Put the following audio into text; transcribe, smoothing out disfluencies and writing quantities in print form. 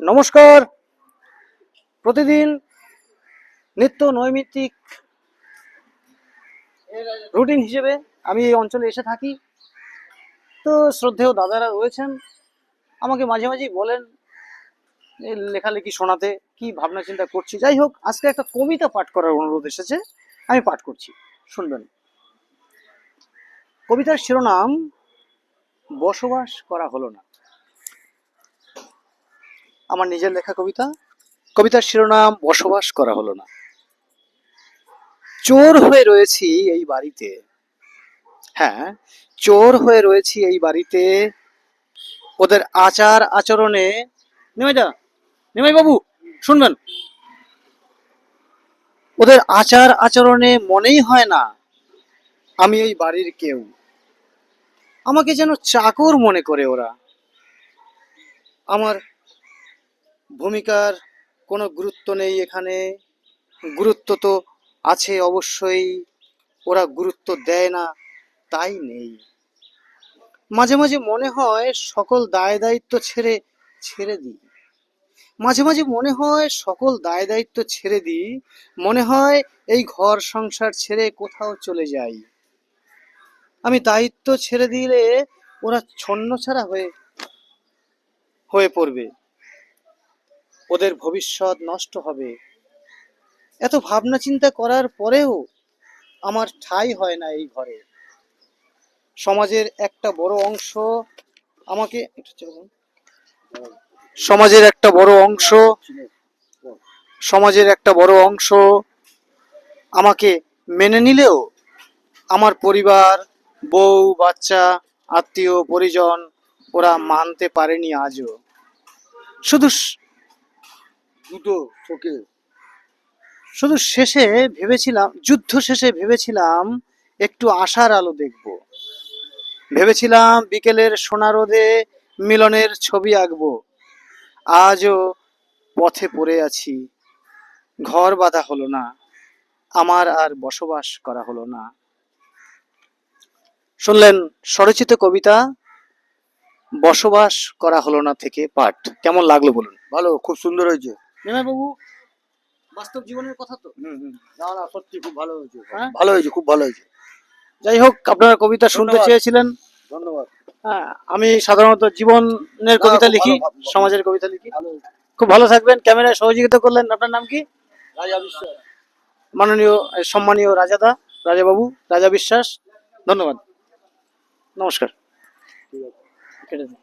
নমস্কার। প্রতিদিন নিত্য নৈমিত্তিক রুটিন হিসেবে আমি এই অঞ্চলে এসে থাকি। তো শ্রদ্ধেয় দাদারা রয়েছেন, আমাকে মাঝে মাঝেই বলেন এই লেখালেখি শোনাতে, কি ভাবনা চিন্তা করছি। যাই হোক, আজকে একটা কবিতা পাঠ করার অনুরোধ এসেছে, আমি পাঠ করছি, শুনবেন। কবিতার শিরোনাম বসবাস করা হলো না। আমার নিজের লেখা কবিতা। কবিতার শিরোনাম বসবাস করা হলো না। চোর হয়ে রয়েছি এই বাড়িতে, হ্যাঁ, চোর হয়ে রয়েছি এই বাড়িতে। ওদের আচার আচরণে, নিমাইদা, নিমাই বাবু শুনবেন, ওদের আচার আচরণে মনেই হয় না আমি এই বাড়ির কেউ। আমাকে যেন চাকর মনে করে ওরা। আমার ভূমিকার কোনো গুরুত্ব নেই এখানে। গুরুত্ব তো আছে অবশ্যই, ওরা গুরুত্ব দেয় না তাই নেই। মাঝে মাঝে মনে হয় সকল দায় দায়িত্ব ছেড়ে ছেড়ে দিই। মাঝে মাঝে মনে হয় সকল দায় দায়িত্ব ছেড়ে দিই। মনে হয় এই ঘর সংসার ছেড়ে কোথাও চলে যাই। আমি দায়িত্ব ছেড়ে দিলে ওরা ছন্নছাড়া হয়ে হয়ে পড়বে, ওদের ভবিষ্যৎ নষ্ট হবে। এত ভাবনা চিন্তা করার পরেও আমার ঠাঁই হয় না এই ঘরে। সমাজের একটা বড় অংশ আমাকে সমাজের একটা বড় অংশ সমাজের একটা বড় অংশ আমাকে মেনে নিলেও আমার পরিবার, বউ বাচ্চা, আত্মীয় পরিজন ওরা মানতে পারেনি আজও। শুধু দুটো ওকে শুধু শেষে ভেবেছিলাম, যুদ্ধ শেষে ভেবেছিলাম একটু আশার আলো দেখব। ভেবেছিলাম বিকেলের সোনা রোদে মিলনের ছবি আঁকবো। আজও পথে পড়ে আছি, ঘর বাঁধা হলো না, আমার আর বসবাস করা হলো না। শুনলেন স্বরচিত কবিতা বসবাস করা হলো না থেকে পাঠ। কেমন লাগলো বলুন? ভালো, খুব সুন্দর হয়েছে। নিমাই বাবু, বাস্তব জীবনের কথা তো। না না, সত্যি খুব ভালো হয়েছে। হ্যাঁ, ভালো হয়েছে, খুব ভালো হয়েছে। যাই হোক, আপনারা কবিতা শুনতে ধন্যবাদ। চেয়েছিলেন। ধন্যবাদ। হ্যাঁ, আমি সাধারণত জীবনের না, কবিতা খুব লিখি, ভালো, সমাজের কবিতা লিখি। ভালো হয়েছে। খুব ভালো থাকবেন। ক্যামেরায় সহযোগিতা করলেন, আপনার নাম কি? রাজা বিশ্বাস। মাননীয় সম্মানীয় রাজাদা, রাজাবাবু, রাজা বিশ্বাস। ধন্যবাদ, নমস্কার। ঠিক আছে। কেটে দিন।